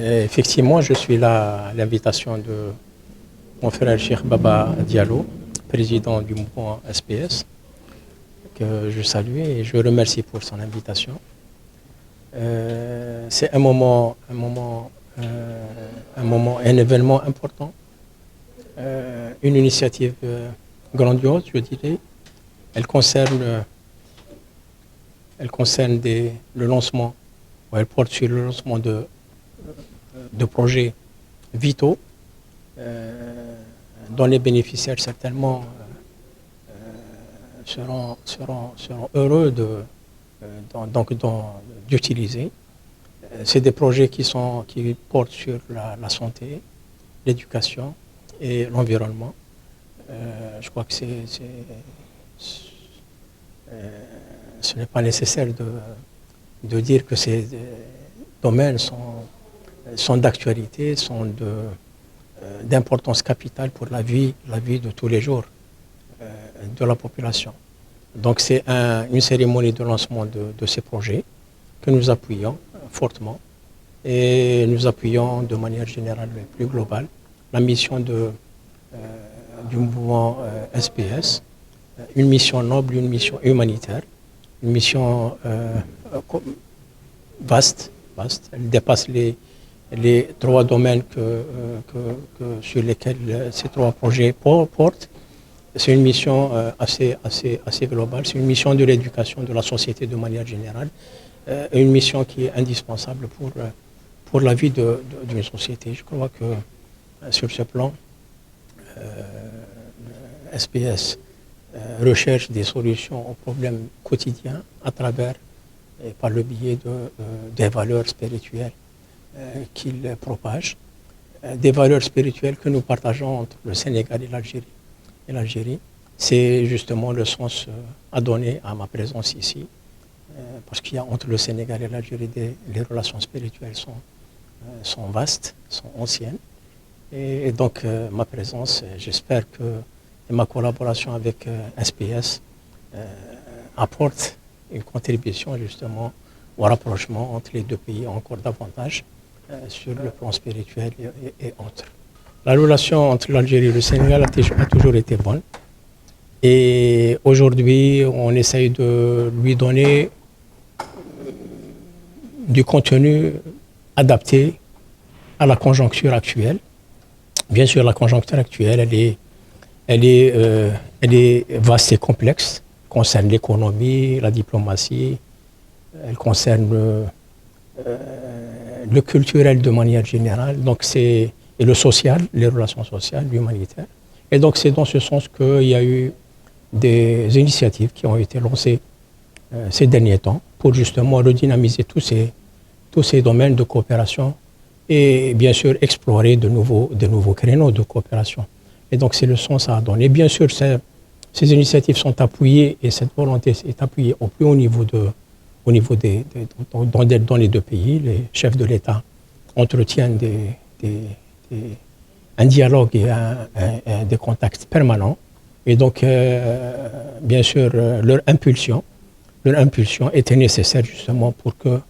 Effectivement, je suis là à l'invitation de mon frère Cheikh Baba Diallo, président du mouvement SPS, que je salue et je remercie pour son invitation. C'est un événement important, une initiative grandiose, je dirais. Elle concerne le lancement, ou elle porte sur le lancement de projets vitaux dont les bénéficiaires certainement seront heureux d'utiliser. C'est des projets qui portent sur la santé, l'éducation et l'environnement. Je crois que ce n'est pas nécessaire de dire que ces domaines sont d'actualité, sont d'importance capitale pour la vie de tous les jours de la population. Donc c'est une cérémonie de lancement de ces projets que nous appuyons fortement et nous appuyons de manière générale et plus globale la mission du mouvement SPS, une mission noble, une mission humanitaire, une mission vaste. Elle dépasse les trois domaines sur lesquels ces trois projets portent. C'est une mission assez globale. C'est une mission de l'éducation de la société de manière générale. Et une mission qui est indispensable pour la vie d'une société. Je crois que sur ce plan, SPS recherche des solutions aux problèmes quotidiens à travers et par le biais des valeurs spirituelles qu'il propage, des valeurs spirituelles que nous partageons entre le Sénégal et l'Algérie. C'est justement le sens à donner à ma présence ici, parce qu'il y a entre le Sénégal et l'Algérie les relations spirituelles sont vastes, sont anciennes. Et donc ma présence, j'espère que ma collaboration avec SPS apporte une contribution justement au rapprochement entre les deux pays encore davantage sur le plan spirituel et autres. La relation entre l'Algérie et le Sénégal a toujours été bonne. Et aujourd'hui, on essaye de lui donner du contenu adapté à la conjoncture actuelle. Bien sûr, la conjoncture actuelle, elle est vaste et complexe. Elle concerne l'économie, la diplomatie, elle concerne le culturel de manière générale, et le social, les relations sociales, l'humanitaire. Et donc c'est dans ce sens qu'il y a eu des initiatives qui ont été lancées ces derniers temps pour justement redynamiser tous ces domaines de coopération et bien sûr explorer de nouveaux créneaux de coopération. Et donc c'est le sens à donner. Bien sûr, ces initiatives sont appuyées et cette volonté est appuyée au plus haut niveau dans les deux pays. Les chefs de l'État entretiennent un dialogue et des contacts permanents. Et donc, bien sûr, leur impulsion était nécessaire justement pour que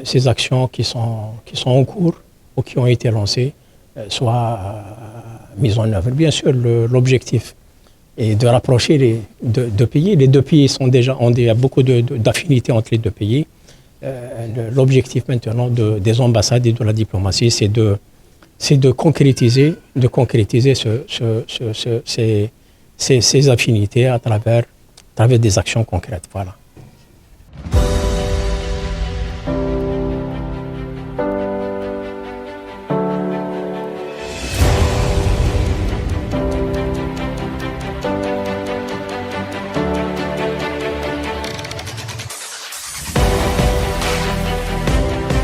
ces actions qui sont en cours ou qui ont été lancées soient mises en œuvre. Bien sûr, l'objectif est de rapprocher les deux pays. Les deux pays il y a beaucoup d'affinités entre les deux pays. L'objectif maintenant des ambassades et de la diplomatie, c'est de concrétiser ces affinités à travers des actions concrètes. Voilà.